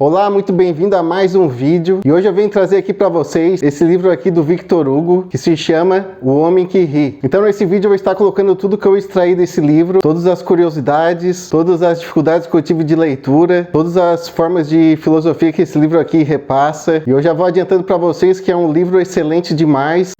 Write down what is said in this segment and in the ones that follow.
Olá, muito bem-vindo a mais um vídeo e hoje eu venho trazer aqui para vocês esse livro aqui do Victor Hugo que se chama O Homem que Ri. Então nesse vídeo eu vou estar colocando tudo que eu extraí desse livro, todas as curiosidades, todas as dificuldades que eu tive de leitura, todas as formas de filosofia que esse livro aqui repassa, e eu já vou adiantando para vocês que é um livro excelente demais.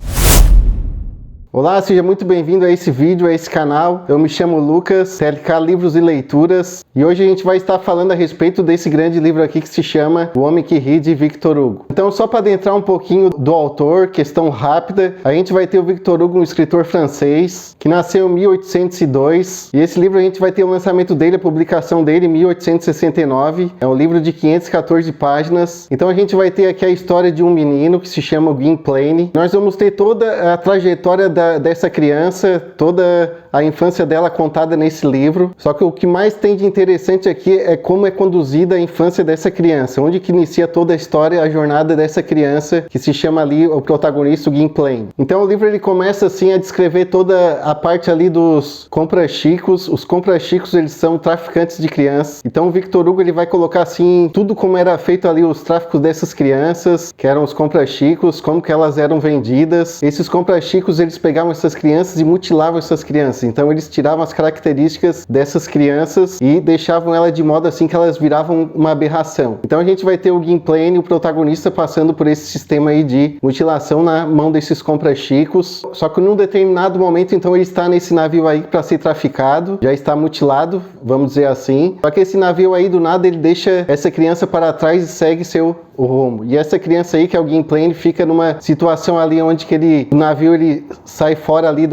Olá, seja muito bem-vindo a esse vídeo, a esse canal. Eu me chamo Lucas, TLK Livros e Leituras, e hoje a gente vai estar falando a respeito desse grande livro aqui que se chama O Homem que Ri, de Victor Hugo. Então, só para adentrar um pouquinho do autor, questão rápida, a gente vai ter o Victor Hugo, um escritor francês, que nasceu em 1802, e esse livro a gente vai ter o lançamento dele, a publicação dele em 1869. É um livro de 514 páginas. Então a gente vai ter aqui a história de um menino que se chama Gwynplaine. Nós vamos ter toda a trajetória dessa criança, toda a infância dela contada nesse livro. Só que o que mais tem de interessante aqui é como é conduzida a infância dessa criança, onde que inicia toda a história, a jornada dessa criança, que se chama ali o protagonista, o Gwynplaine. Então o livro ele começa assim a descrever toda a parte ali dos compra-chicos. Os compra-chicos, eles são traficantes de crianças. Então o Victor Hugo ele vai colocar assim tudo como era feito ali os tráficos dessas crianças, que eram os compra-chicos, como que elas eram vendidas. Esses compra-chicos eles pegavam essas crianças e mutilavam essas crianças. Então eles tiravam as características dessas crianças e deixavam ela de modo assim que elas viravam uma aberração. Então a gente vai ter o Gwynplaine, o protagonista, passando por esse sistema aí de mutilação na mão desses compra-chicos. Só que num determinado momento, então, ele está nesse navio aí para ser traficado, já está mutilado, vamos dizer assim. Só que esse navio aí, do nada, ele deixa essa criança para trás e segue seu rumo. E essa criança aí, que é o Gwynplaine, fica numa situação ali onde que o navio ele sai fora ali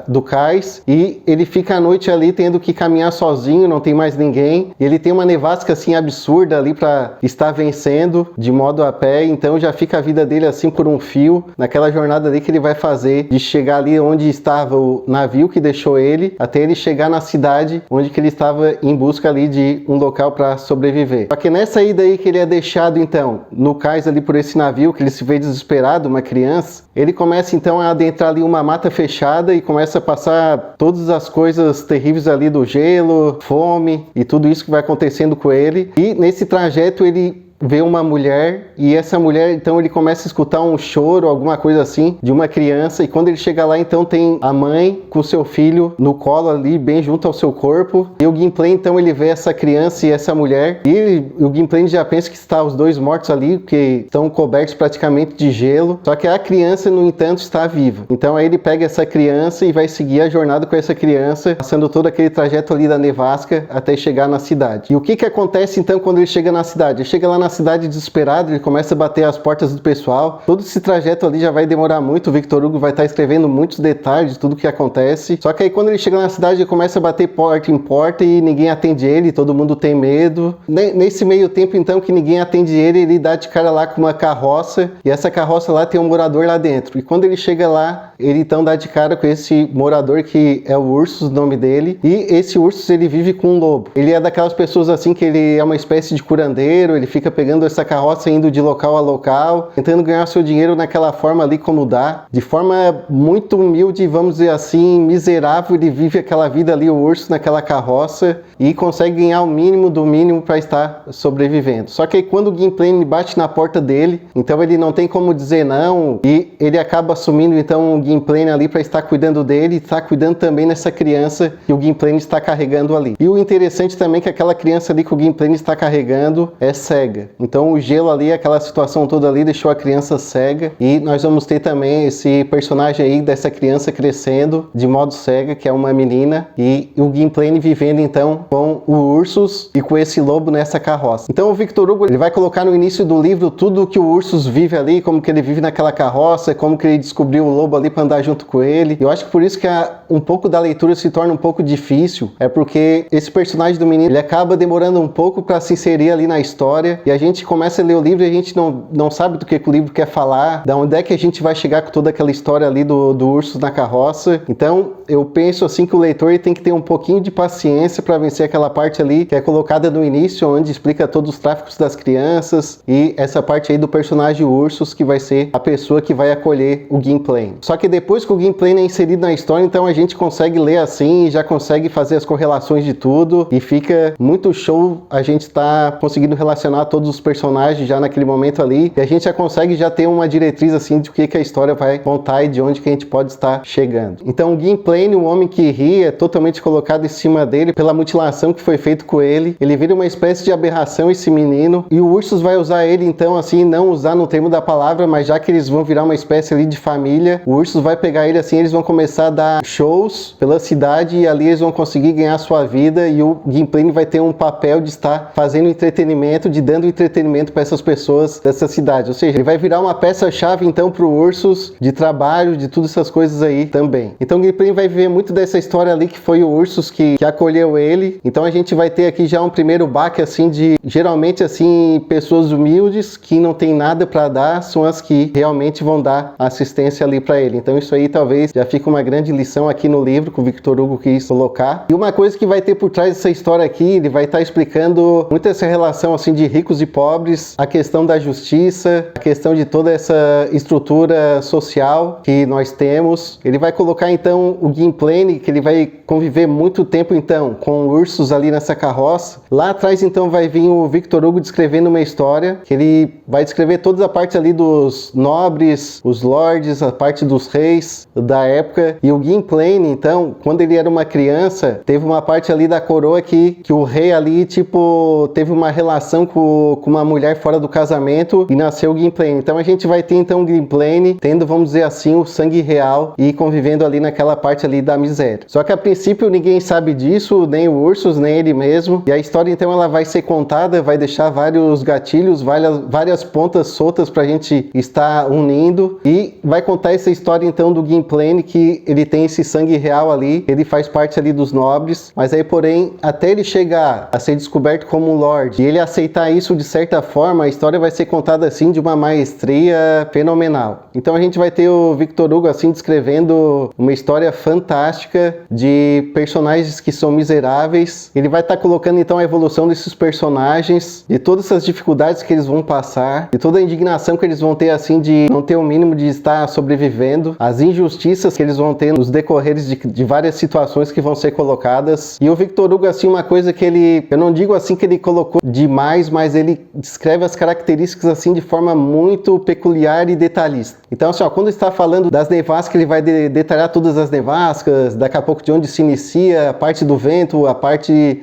do cais e ele fica à noite ali tendo que caminhar sozinho, não tem mais ninguém. E ele tem uma nevasca assim absurda ali para estar vencendo de modo a pé, então já fica a vida dele assim por um fio naquela jornada ali que ele vai fazer de chegar ali onde estava o navio que deixou ele, até ele chegar na cidade onde que ele estava em busca ali de um local para sobreviver. Só que nessa ida aí que ele é deixado então no cais ali por esse navio, que ele se vê desesperado, uma criança, ele começa então a adentrar ali uma mata fechada e começa a passar todas as coisas terríveis ali do gelo, fome e tudo isso que vai acontecendo com ele. E nesse trajeto ele vê uma mulher, e essa mulher, então, ele começa a escutar um choro, alguma coisa assim, de uma criança, e quando ele chega lá, então, tem a mãe com seu filho no colo ali, bem junto ao seu corpo, e o Gwynplaine, então, ele vê essa criança e essa mulher, e o Gwynplaine já pensa que está os dois mortos ali, porque estão cobertos praticamente de gelo, só que a criança, no entanto, está viva. Então, aí ele pega essa criança e vai seguir a jornada com essa criança, passando todo aquele trajeto ali da nevasca até chegar na cidade. E o que acontece, então, quando ele chega na cidade? Ele chega lá na cidade desesperado, ele começa a bater as portas do pessoal. Todo esse trajeto ali já vai demorar muito, o Victor Hugo vai estar escrevendo muitos detalhes de tudo que acontece. Só que aí quando ele chega na cidade, ele começa a bater porta em porta e ninguém atende ele, todo mundo tem medo. Nesse meio tempo então que ninguém atende ele, ele dá de cara lá com uma carroça, e essa carroça lá tem um morador lá dentro. E quando ele chega lá, ele então dá de cara com esse morador que é o Ursus, o nome dele, e esse Ursus ele vive com um lobo. Ele é daquelas pessoas assim que ele é uma espécie de curandeiro, ele fica pegando essa carroça, indo de local a local, tentando ganhar seu dinheiro naquela forma ali como dá, de forma muito humilde, vamos dizer assim, miserável. Ele vive aquela vida ali, o urso, naquela carroça, e consegue ganhar o mínimo do mínimo para estar sobrevivendo. Só que aí quando o Gwynplaine bate na porta dele, então ele não tem como dizer não, e ele acaba assumindo então o Gwynplaine ali para estar cuidando dele, e está cuidando também nessa criança que o Gwynplaine está carregando ali. E o interessante também é que aquela criança ali que o Gwynplaine está carregando é cega. Então o gelo ali, aquela situação toda ali, deixou a criança cega, e nós vamos ter também esse personagem aí dessa criança crescendo de modo cega, que é uma menina, e o Gwynplaine vivendo então com o Ursus e com esse lobo nessa carroça. Então o Victor Hugo ele vai colocar no início do livro tudo que o Ursus vive ali, como que ele vive naquela carroça, como que ele descobriu o lobo ali para andar junto com ele. Eu acho que por isso que um pouco da leitura se torna um pouco difícil, é porque esse personagem do menino ele acaba demorando um pouco para se inserir ali na história, e a gente começa a ler o livro e a gente não sabe do que o livro quer falar, da onde é que a gente vai chegar com toda aquela história ali do Ursus na carroça. Então eu penso assim que o leitor ele tem que ter um pouquinho de paciência para vencer aquela parte ali que é colocada no início, onde explica todos os tráficos das crianças, e essa parte aí do personagem Ursus, que vai ser a pessoa que vai acolher o Gwynplaine. Só que depois que o gameplay é inserido na história, então a gente consegue ler assim e já consegue fazer as correlações de tudo e fica muito show a gente tá conseguindo relacionar todos os personagens já naquele momento ali e a gente já consegue já ter uma diretriz assim de o que a história vai contar e de onde que a gente pode estar chegando. Então o gameplay, o Homem que Ri, é totalmente colocado em cima dele pela mutilação que foi feita com ele. Ele vira uma espécie de aberração, esse menino, e o Ursus vai usar ele então assim, não usar no termo da palavra, mas já que eles vão virar uma espécie ali de família, o Ursus vai pegar ele assim, eles vão começar a dar shows pela cidade e ali eles vão conseguir ganhar sua vida e o gameplay vai ter um papel de estar fazendo entretenimento, de dando entretenimento para essas pessoas dessa cidade, ou seja, ele vai virar uma peça-chave então pro Ursus de trabalho, de todas essas coisas aí também. Então o gameplay vai ver muito dessa história ali que foi o Ursus que acolheu ele. Então a gente vai ter aqui já um primeiro baque assim de, geralmente assim, pessoas humildes que não tem nada para dar, são as que realmente vão dar assistência ali para ele. Então isso aí talvez já fique uma grande lição aqui no livro que o Victor Hugo quis colocar. E uma coisa que vai ter por trás dessa história aqui, ele vai estar explicando muito essa relação assim de ricos e pobres, a questão da justiça, a questão de toda essa estrutura social que nós temos. Ele vai colocar então o gameplay, que ele vai conviver muito tempo então com o Ursus ali nessa carroça. Lá atrás então vai vir o Victor Hugo descrevendo uma história, que ele vai descrever toda a parte ali dos nobres, os lords, a parte dos reis da época. E o gameplay então, quando ele era uma criança, teve uma parte ali da coroa que o rei ali tipo teve uma relação com uma mulher fora do casamento e nasceu o gameplay. Então a gente vai ter então o gameplay tendo, vamos dizer assim, o sangue real e convivendo ali naquela parte ali da miséria. Só que a princípio ninguém sabe disso, nem o Ursus, nem ele mesmo. E a história então ela vai ser contada, vai deixar vários gatilhos, várias pontas soltas pra gente estar unindo e vai contar essa história então do gameplay que ele tem esse sangue real ali, ele faz parte ali dos nobres, mas aí porém até ele chegar a ser descoberto como um lord e ele aceitar isso de certa forma, a história vai ser contada assim de uma maestria fenomenal. Então a gente vai ter o Victor Hugo assim descrevendo uma história fantástica de personagens que são miseráveis. Ele vai estar colocando então a evolução desses personagens, de todas essas dificuldades que eles vão passar, de toda a indignação que eles vão ter assim de não ter o mínimo de estar sobrevivendo, as injustiças que eles vão ter nos decorreres de várias situações que vão ser colocadas. E o Victor Hugo assim, uma coisa que ele, eu não digo assim que ele colocou demais, mas ele descreve as características assim de forma muito peculiar e detalhista. Então assim, ó, quando está falando das nevascas, ele vai detalhar todas as nevascas, daqui a pouco de onde se inicia, a parte do vento, a parte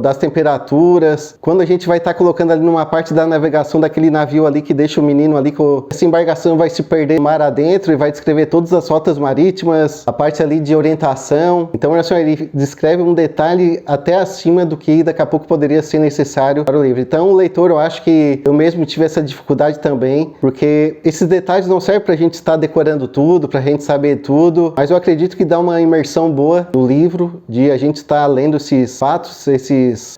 das temperaturas. Quando a gente vai estar colocando ali numa parte da navegação daquele navio ali que deixa o menino ali, essa embarcação vai se perder no mar adentro e vai descrever todas as rotas marítimas, a parte ali de orientação. Então assim, ele descreve um detalhe até acima do que daqui a pouco poderia ser necessário para o livro. Então o leitor, eu acho que eu mesmo tive essa dificuldade também, porque esses detalhes não servem para a gente estar decorando tudo, para a gente saber tudo, mas eu acredito que dá uma imersão boa no livro, de a gente estar lendo esses fatos,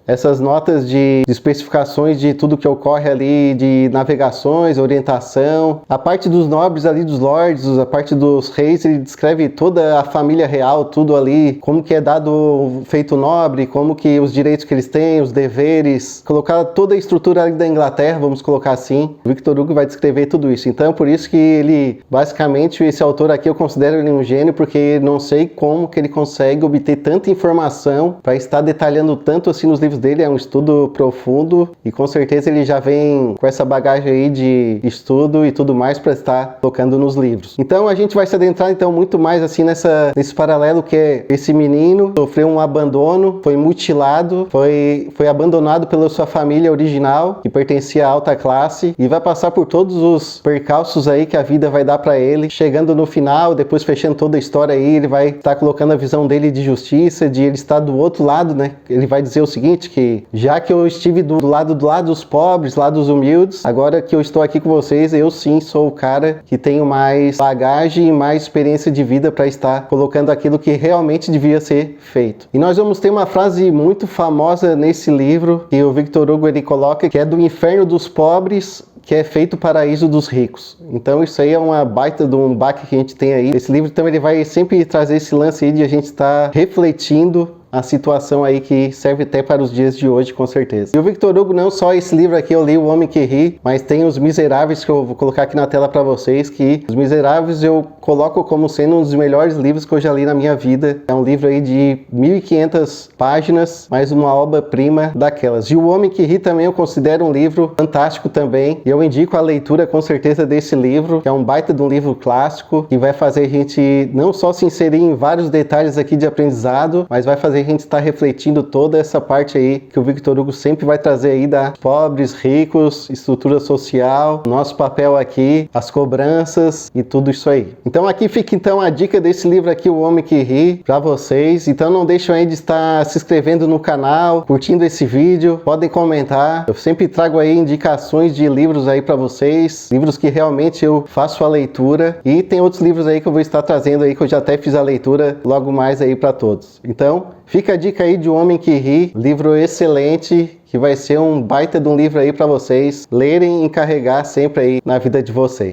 essas notas de especificações de tudo que ocorre ali, de navegações, orientação, a parte dos nobres ali, dos lords, a parte dos reis, ele descreve toda a família real, tudo ali, como que é dado o feito nobre, como que os direitos que eles têm, os deveres, colocar toda a estrutura ali da Inglaterra, vamos colocar assim. O Victor Hugo vai descrever tudo isso. Então, por isso que ele, basicamente, esse autor aqui eu considero ele um gênio, porque não sei como que ele consegue obter tanta informação para estar detalhando tanto assim nos livros dele. É um estudo profundo e com certeza ele já vem com essa bagagem aí de estudo e tudo mais para estar tocando nos livros. Então a gente vai se adentrar então muito mais assim nesse paralelo que é esse menino sofreu um abandono, foi mutilado, foi abandonado pela sua família original que pertencia à alta classe e vai passar por todos os percalços aí que a vida vai dar para ele. Chegando no final, depois fechando toda a história aí, ele vai estar colocando a visão dele de justiça, de ele estar do outro lado, né? Ele vai dizer o seguinte, que já que eu estive do lado dos pobres, lá dos humildes, agora que eu estou aqui com vocês, eu sim sou o cara que tenho mais bagagem e mais experiência de vida para estar colocando aquilo que realmente devia ser feito. E nós vamos ter uma frase muito famosa nesse livro, que o Victor Hugo ele coloca, que é do inferno dos pobres, que é feito o paraíso dos ricos. Então isso aí é uma baita de um baque que a gente tem aí. Esse livro então ele vai sempre trazer esse lance aí de a gente estar refletindo a situação aí que serve até para os dias de hoje, com certeza. E o Victor Hugo, não só esse livro aqui, eu li O Homem que Ri, mas tem Os Miseráveis, que eu vou colocar aqui na tela para vocês, que Os Miseráveis eu coloco como sendo um dos melhores livros que eu já li na minha vida. É um livro aí de 1.500 páginas, mas uma obra-prima daquelas. E O Homem que Ri também eu considero um livro fantástico também, e eu indico a leitura com certeza desse livro, que é um baita de um livro clássico, que vai fazer a gente não só se inserir em vários detalhes aqui de aprendizado, mas vai fazer a gente estar refletindo toda essa parte aí que o Victor Hugo sempre vai trazer aí da pobres, ricos, estrutura social, nosso papel aqui, as cobranças e tudo isso aí. Então aqui fica então a dica desse livro aqui, O Homem que Ri, para vocês. Então não deixem aí de estar se inscrevendo no canal, curtindo esse vídeo, podem comentar. Eu sempre trago aí indicações de livros aí para vocês, livros que realmente eu faço a leitura, e tem outros livros aí que eu vou estar trazendo aí que eu já até fiz a leitura logo mais aí para todos. Então fica a dica aí de O Homem que Ri, livro excelente, que vai ser um baita de um livro aí para vocês lerem e encarregar sempre aí na vida de vocês.